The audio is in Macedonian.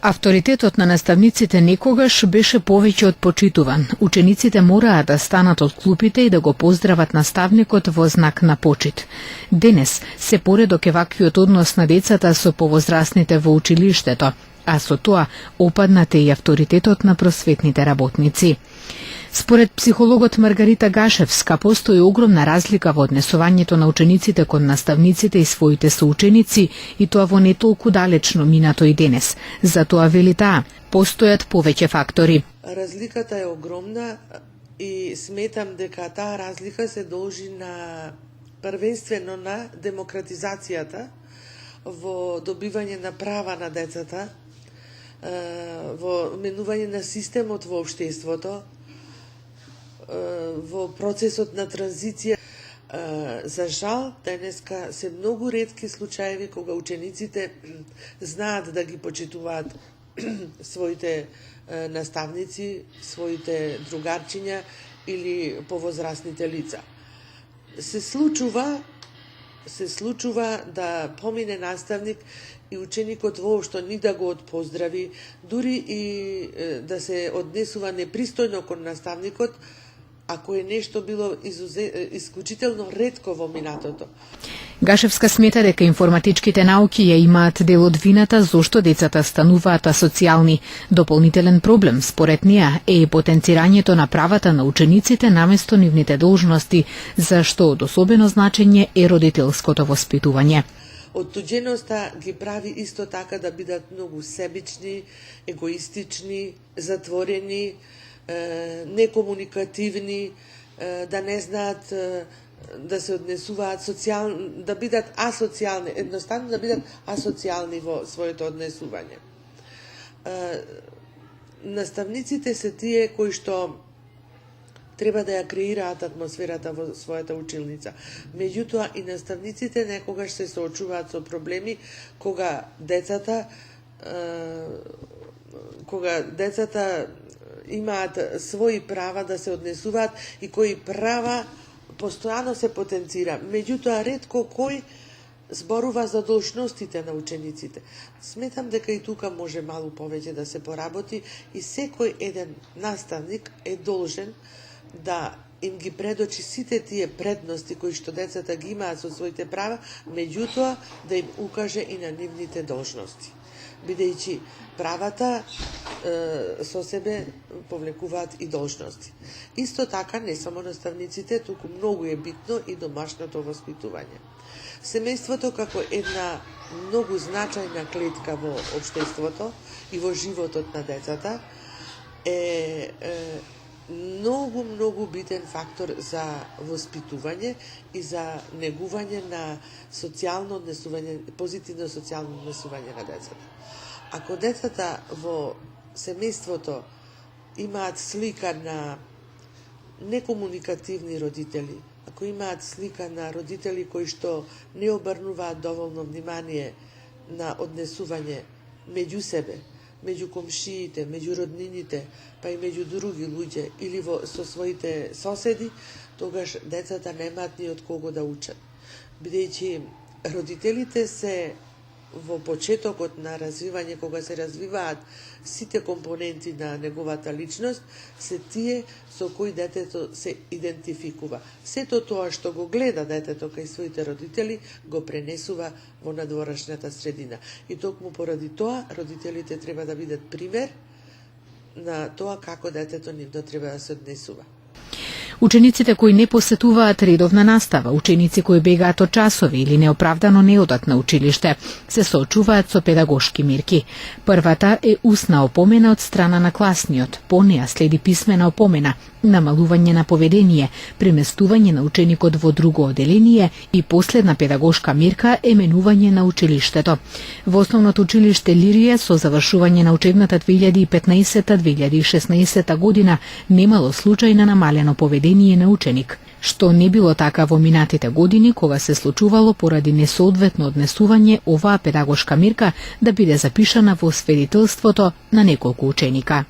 Авторитетот на наставниците некогаш беше повеќе од почитуван. Учениците мораа да станат од клупите и да го поздрават наставникот во знак на почит. Денес се поредок е ваквиот однос на децата со повозрастните во училиштето, а со тоа опаднате и авторитетот на просветните работници. Според психологот Маргарита Гашевска, постои огромна разлика во однесувањето на учениците кон наставниците и своите соученици, и тоа во не толку далечно минато и денес. Затоа, вели таа, постојат повеќе фактори. Разликата е огромна и сметам дека таа разлика се должи на првенствено на демократизацијата во добивање на права на децата, во менување на системот во општеството, во процесот на транзиција. За жал, денеска се многу ретки случаеви кога учениците знаат да ги почитуваат своите наставници, своите другарчиња или повозрастните лица. Се случува да помине наставник и ученикот воопшто ни да го отпоздрави, дури и да се однесува непристојно кон наставникот, ако е нешто било исклучително ретко во минатото. Гашевска смета дека информатичките науки ја имаат дел од вината зошто децата стануваат асоцијални. Дополнителен проблем, според неа, е потенцирањето на правата на учениците наместо нивните должности, зашто од особено значење е родителското воспитување. Оттуѓеноста ги прави исто така да бидат многу себични, егоистични, затворени, некомуникативни, да не знаат да се однесуваат социјални, да бидат асоцијални, едноставно да бидат асоцијални во своето однесување. Наставниците се тие кои што треба да ја креираат атмосферата во својата училница. Меѓутоа и наставниците некогаш се соочуваат со проблеми кога децата имаат своји права да се однесуваат и кои права постојано се потенцира. Меѓутоа ретко кој зборува за должностите на учениците. Сметам дека и тука може малку повеќе да се поработи и секој еден наставник е должен да им ги предочи сите тие предности кои што децата ги имаат со своите права, меѓутоа да им укаже и на нивните должности. Бидејќи правата со себе повлекуваат и должности. Исто така, не само наставниците, туку многу е битно и домашното воспитување. Семејството како една многу значајна клетка во општеството и во животот на децата е многу битен фактор за воспитување и за негување на социјално однесување, позитивно социјално однесување на децата. Ако децата во семејството имаат слика на некомуникативни родители, ако имаат слика на родители кои што не обрнуваат доволно внимание на однесување меѓу себе, меѓу комшиите, меѓу роднините, па и меѓу други луѓе или со своите соседи, тогаш децата немаат ни од кого да учат. Бидејќи родителите се во почетокот на развивање, кога се развиваат сите компоненти на неговата личност, се тие со кои детето се идентификува. Сето тоа што го гледа детето кај своите родители, го пренесува во надворешната средина. И токму поради тоа, родителите треба да бидат пример на тоа како детето нивно треба да се однесува. Учениците кои не посетуваат редовна настава, ученици кои бегаат од часови или неоправдано не одат на училиште, се соочуваат со педагошки мерки. Првата е устна опомена од страна на класниот, по неа следи писмена опомена, намалување на поведение, преместување на ученикот во друго оделение и последна педагошка мерка е менување на училиштето. Во основното училиште Лирија со завршување на учебната 2015-2016 година немало случај на намалено поведение на ученик, што не било така во минатите години кога се случувало поради несоодветно однесување оваа педагошка мерка да биде запишана во свидетелството на неколку ученика.